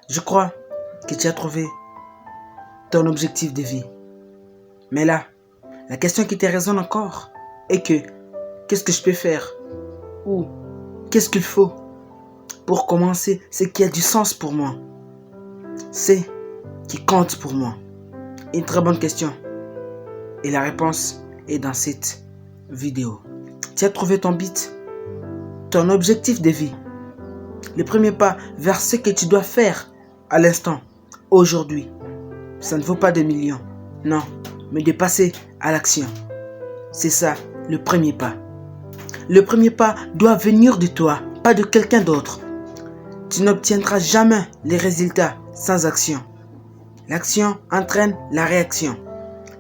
Je crois que tu as trouvé ton objectif de vie. Mais là, la question qui te résonne encore est que qu'est-ce que je peux faire? Ou qu'est-ce qu'il faut pour commencer ce qui a du sens pour moi? C'est qui compte pour moi? Une très bonne question. Et la réponse est dans cette vidéo. Tu as trouvé ton but, ton objectif de vie. Le premier pas vers ce que tu dois faire à l'instant, aujourd'hui. Ça ne vaut pas des millions, non, mais de passer à l'action. C'est ça, le premier pas. Le premier pas doit venir de toi, pas de quelqu'un d'autre. Tu n'obtiendras jamais les résultats sans action. L'action entraîne la réaction.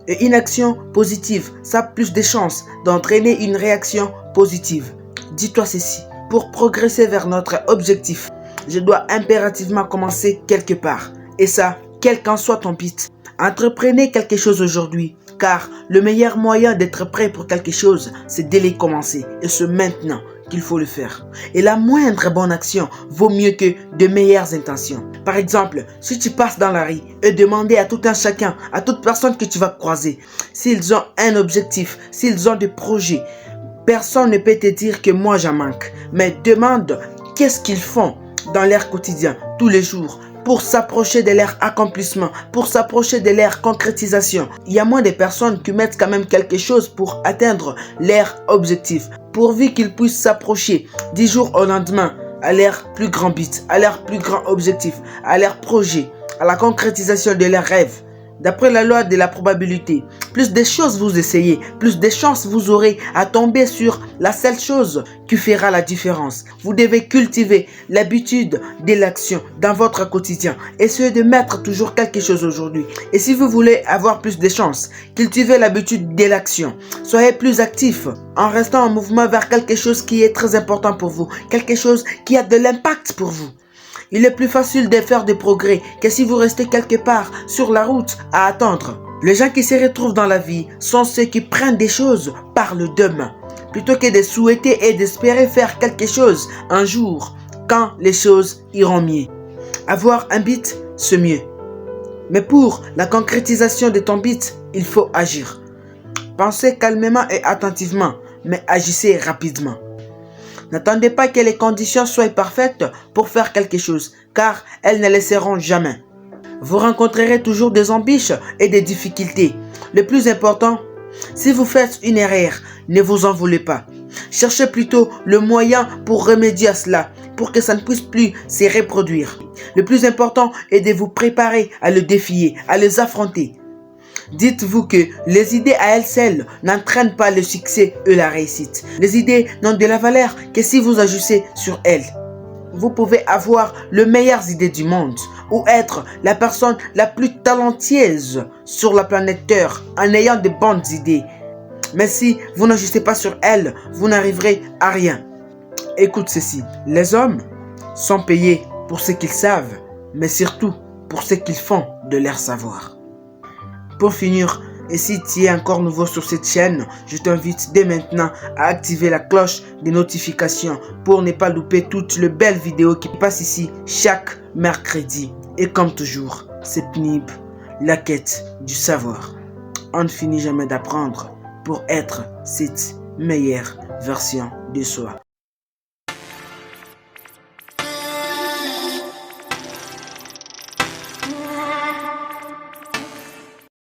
Et une action positive, ça a plus de chances d'entraîner une réaction positive. Dis-toi ceci, pour progresser vers notre objectif, je dois impérativement commencer quelque part. Et ça, quel qu'en soit ton but. Entreprenez quelque chose aujourd'hui, car le meilleur moyen d'être prêt pour quelque chose, c'est de les commencer. Et c'est maintenant qu'il faut le faire. Et la moindre bonne action vaut mieux que de meilleures intentions. Par exemple, si tu passes dans la rue et demander à tout un chacun, à toute personne que tu vas croiser, s'ils ont un objectif, s'ils ont des projets, personne ne peut te dire que moi j'en manque. Mais demande qu'est-ce qu'ils font dans leur quotidien, tous les jours, pour s'approcher de leur accomplissement, pour s'approcher de leur concrétisation. Il y a moins de personnes qui mettent quand même quelque chose pour atteindre leur objectif, pourvu qu'ils puissent s'approcher 10 jours au lendemain à leur plus grand but, à leur plus grand objectif, à leur projet, à la concrétisation de leurs rêves. D'après la loi de la probabilité, plus de choses vous essayez, plus de chances vous aurez à tomber sur la seule chose qui fera la différence. Vous devez cultiver l'habitude de l'action dans votre quotidien. Essayez de mettre toujours quelque chose aujourd'hui. Et si vous voulez avoir plus de chances, cultivez l'habitude de l'action. Soyez plus actif en restant en mouvement vers quelque chose qui est très important pour vous, quelque chose qui a de l'impact pour vous. Il est plus facile de faire des progrès que si vous restez quelque part sur la route à attendre. Les gens qui se retrouvent dans la vie sont ceux qui prennent des choses par le demain, plutôt que de souhaiter et d'espérer faire quelque chose un jour, quand les choses iront mieux. Avoir un but, c'est mieux. Mais pour la concrétisation de ton but, il faut agir. Pensez calmement et attentivement, mais agissez rapidement. N'attendez pas que les conditions soient parfaites pour faire quelque chose, car elles ne le seront jamais. Vous rencontrerez toujours des embûches et des difficultés. Le plus important, si vous faites une erreur, ne vous en voulez pas. Cherchez plutôt le moyen pour remédier à cela, pour que ça ne puisse plus se reproduire. Le plus important est de vous préparer à le défier, à les affronter. Dites-vous que les idées à elles seules n'entraînent pas le succès et la réussite. Les idées n'ont de la valeur que si vous agissez sur elles. Vous pouvez avoir les meilleures idées du monde ou être la personne la plus talentueuse sur la planète Terre en ayant de bonnes idées. Mais si vous n'agissez pas sur elles, vous n'arriverez à rien. Écoute ceci, les hommes sont payés pour ce qu'ils savent, mais surtout pour ce qu'ils font de leur savoir. Pour finir, et si tu es encore nouveau sur cette chaîne, je t'invite dès maintenant à activer la cloche des notifications pour ne pas louper toutes les belles vidéos qui passent ici chaque mercredi. Et comme toujours, c'est PNIB, la quête du savoir. On ne finit jamais d'apprendre pour être cette meilleure version de soi.